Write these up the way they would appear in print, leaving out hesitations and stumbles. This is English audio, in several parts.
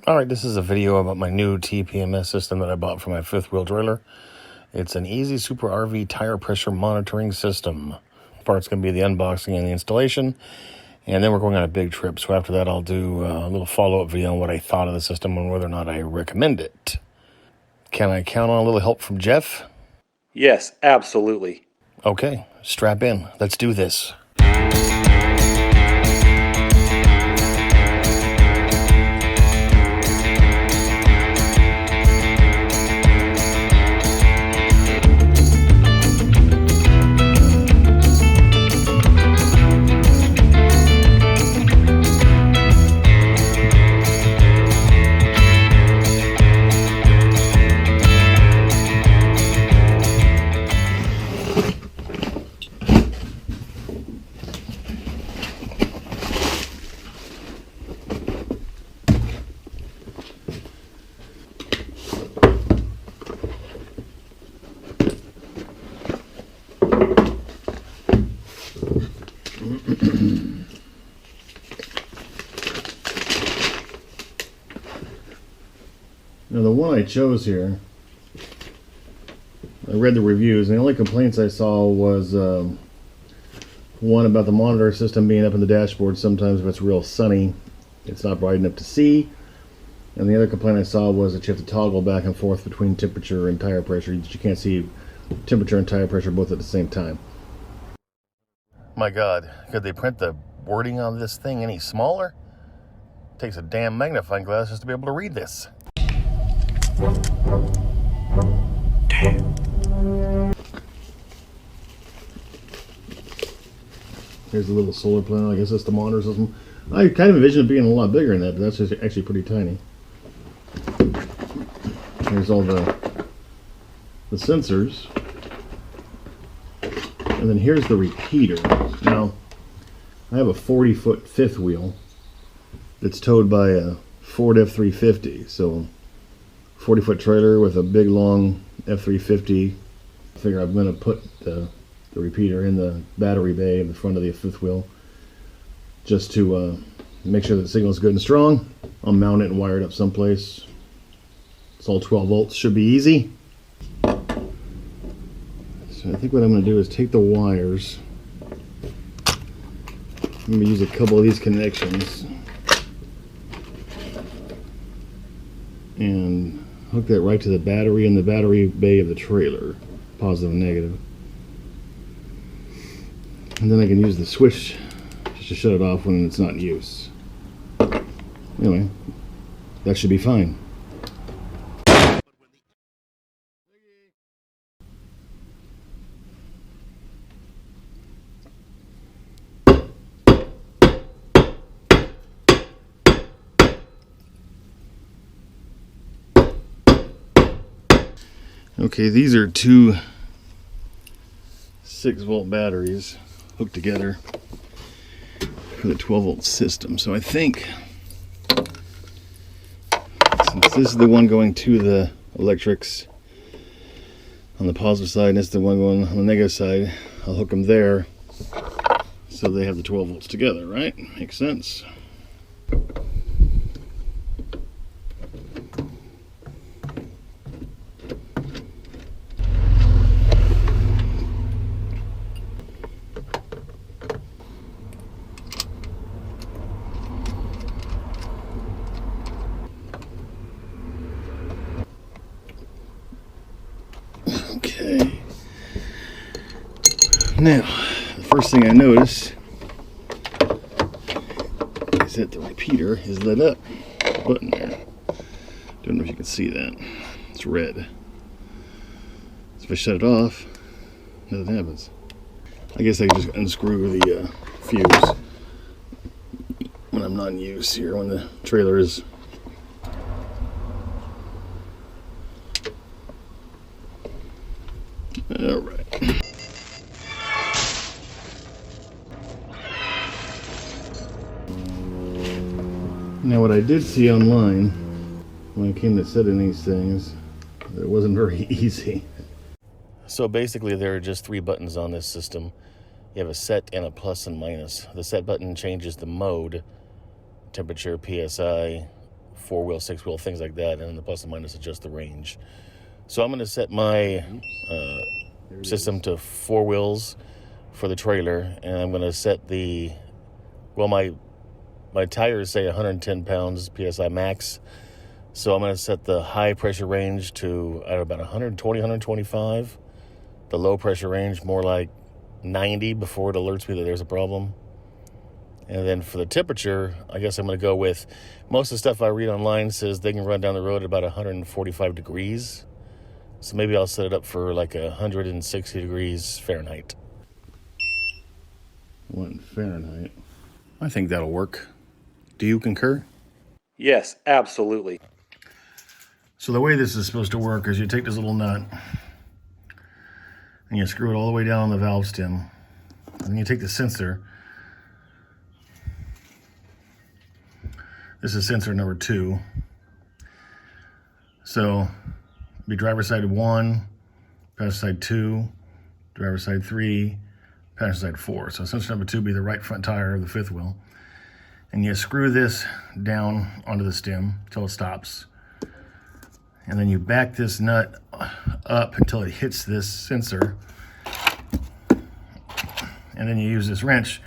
Alright, this is a video about my new TPMS system that I bought for my fifth wheel trailer. It's an easy super RV tire pressure monitoring system. Part's going to be the unboxing and the installation, and then we're going on a big trip. So after that, I'll do a little follow-up video on what I thought of the system and whether or not I recommend it. Can I count on a little help from Jeff? Yes, absolutely. Okay, strap in. Let's do this. Now the one I chose here, I read the reviews, and the only complaints I saw was one about the monitor system being up in the dashboard. Sometimes if it's real sunny, it's not bright enough to see. And the other complaint I saw was that you have to toggle back and forth between temperature and tire pressure. You can't see temperature and tire pressure both at the same time. My God, could they print the wording on this thing any smaller? It takes a damn magnifying glass just to be able to read this. Damn. Here's the little solar panel. I guess that's the monitor system. I kind of envisioned it being a lot bigger than that, but that's just actually pretty tiny. Here's all the sensors. And then here's the repeater. Now, I have a 40-foot fifth wheel that's towed by a Ford F-350. So 40-foot trailer with a big long F-350. I figure I'm going to put the repeater in the battery bay in the front of the fifth wheel just to make sure that the signal is good and strong. I'll mount it and wire it up someplace. It's all 12 volts, should be easy. So I think what I'm going to do is take the wires. I'm going to use a couple of these connections and hook that right to the battery in the battery bay of the trailer, positive and negative. And then I can use the switch just to shut it off when it's not in use. Anyway, that should be fine. Okay, these are two 6-volt batteries hooked together for the 12-volt system. So I think, since this is the one going to the electrics on the positive side and this is the one going on the negative side, I'll hook them there so they have the 12 volts together, right? Makes sense. Okay. Now, the first thing I notice is that the repeater is lit up. Button there. Don't know if you can see that. It's red. So if I shut it off, nothing happens. I guess I can just unscrew the fuse when I'm not in use here, when the trailer is. All right. Now what I did see online when it came to setting these things, it wasn't very easy. So basically there are just 3 buttons on this system. You have a set and a plus and minus. The set button changes the mode, temperature, PSI, 4-wheel, 6-wheel, things like that, and then the plus and minus adjust the range. So I'm going to set my system to 4 wheels for the trailer, and I'm going to set the, well, my tires say 110 pounds PSI max, so I'm going to set the high pressure range to about 120, 125. The low pressure range more like 90 before it alerts me that there's a problem. And then for the temperature, I guess I'm going to go with, most of the stuff I read online says they can run down the road at about 145 degrees. So maybe I'll set it up for like 160 degrees Fahrenheit. What in Fahrenheit? I think that'll work. Do you concur? Yes, absolutely. So the way this is supposed to work is you take this little nut and you screw it all the way down the valve stem. And then you take the sensor. This is sensor number 2. So be driver's side 1, passenger side 2, driver's side 3, passenger side 4. So sensor number 2 be the right front tire of the 5th wheel. And you screw this down onto the stem until it stops. And then you back this nut up until it hits this sensor. And then you use this wrench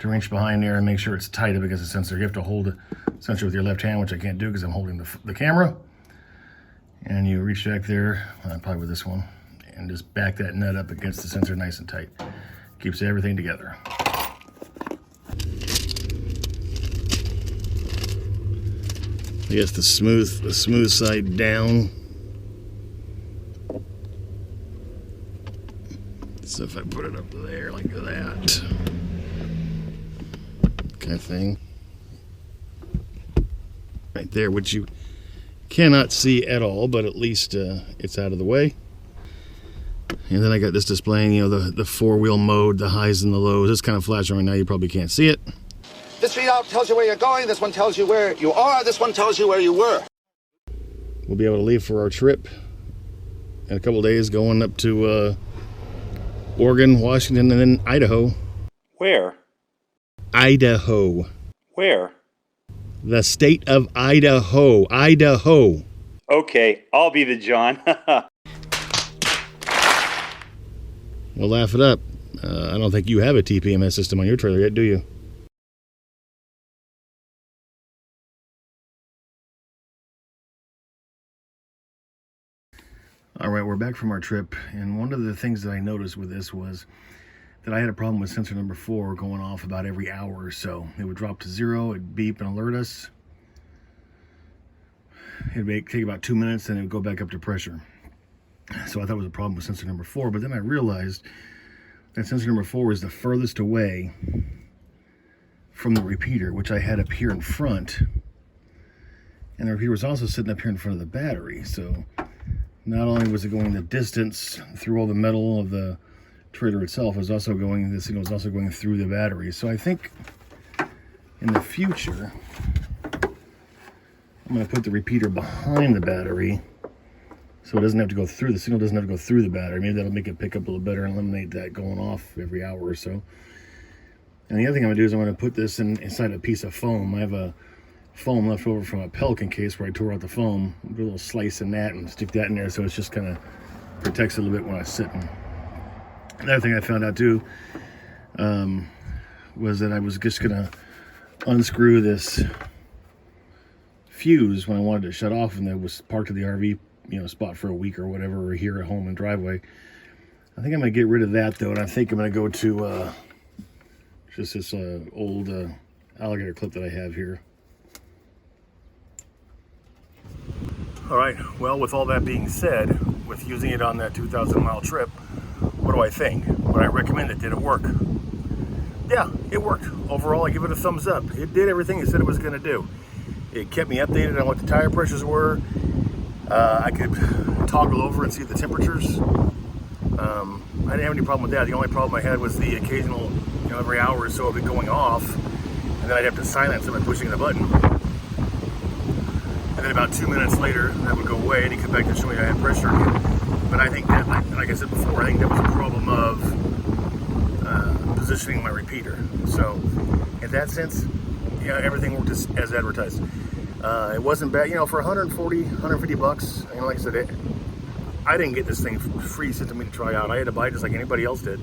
to wrench behind there and make sure it's tight up against the sensor. You have to hold the sensor with your left hand, which I can't do because I'm holding the camera. And you reach back there, probably with this one, and just back that nut up against the sensor nice and tight. Keeps everything together. I guess the smooth side down. So if I put it up there like that, kind of thing. Right there, which you cannot see at all, but at least it's out of the way. And then I got this displaying, you know, the 4-wheel mode, the highs and the lows. It's kind of flashing right now, you probably can't see it. This readout tells you where you're going, this one tells you where you are, this one tells you where you were. We'll be able to leave for our trip in a couple days, going up to Oregon, Washington, and then Idaho. Where? Idaho. Where? The state of Idaho. Idaho. Okay, I'll be the John. Well, laugh it up. I don't think you have a TPMS system on your trailer yet, do you? All right, we're back from our trip, and one of the things that I noticed with this was that I had a problem with sensor number 4 going off about every hour or so. It would drop to 0, it'd beep and alert us. It'd take about 2 minutes, and it would go back up to pressure. So I thought it was a problem with sensor number 4, but then I realized that sensor number 4 is the furthest away from the repeater, which I had up here in front. And the repeater was also sitting up here in front of the battery, so not only was it going the distance through all the metal of the trailer itself, the signal was also going through the battery. So I think in the future, I'm going to put the repeater behind the battery so it doesn't have to go through, the signal doesn't have to go through the battery. Maybe that'll make it pick up a little better and eliminate that going off every hour or so. And the other thing I'm going to do is I'm going to put this inside a piece of foam. I have a foam left over from a Pelican case where I tore out the foam. Do a little slice in that and stick that in there so it's just kind of protects it a little bit when I'm sitting. Another thing I found out too was that I was just going to unscrew this fuse when I wanted to shut off, and it was parked at the RV spot for a week or whatever, or here at home in the driveway. I think I'm going to get rid of that though, and I think I'm going to go to just this old alligator clip that I have here. All right, well, with all that being said, with using it on that 2,000-mile trip, what do I think? Would I recommend it? Did it work? Yeah, it worked. Overall, I give it a thumbs up. It did everything it said it was going to do. It kept me updated on what the tire pressures were. I could toggle over and see the temperatures. I didn't have any problem with that. The only problem I had was the occasional, every hour or so of it going off, and then I'd have to silence it by pushing the button. And then about 2 minutes later, that would go away, and he'd come back to show me I had pressure again. But I think that, like I said before, I think that was a problem of positioning my repeater. So, in that sense, everything worked as advertised. It wasn't bad, you know, for 140, 150 bucks. You know, like I said, I didn't get this thing free sent to me to try out. I had to buy it just like anybody else did.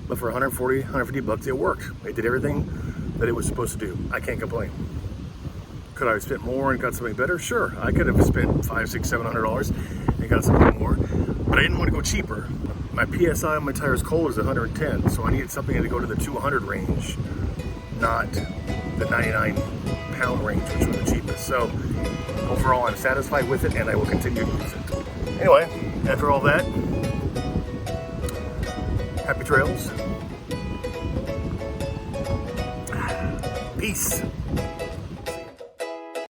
But for 140, 150 bucks, it worked. It did everything that it was supposed to do. I can't complain. Could I have spent more and got something better? Sure. I could have spent $500, $600, $700 and got something more. But I didn't want to go cheaper. My PSI on my tires cold is 110, so I needed something to go to the 200 range, not the 99 pound range, which was the cheapest. So overall, I'm satisfied with it, and I will continue to use it. Anyway, after all that, happy trails. Peace.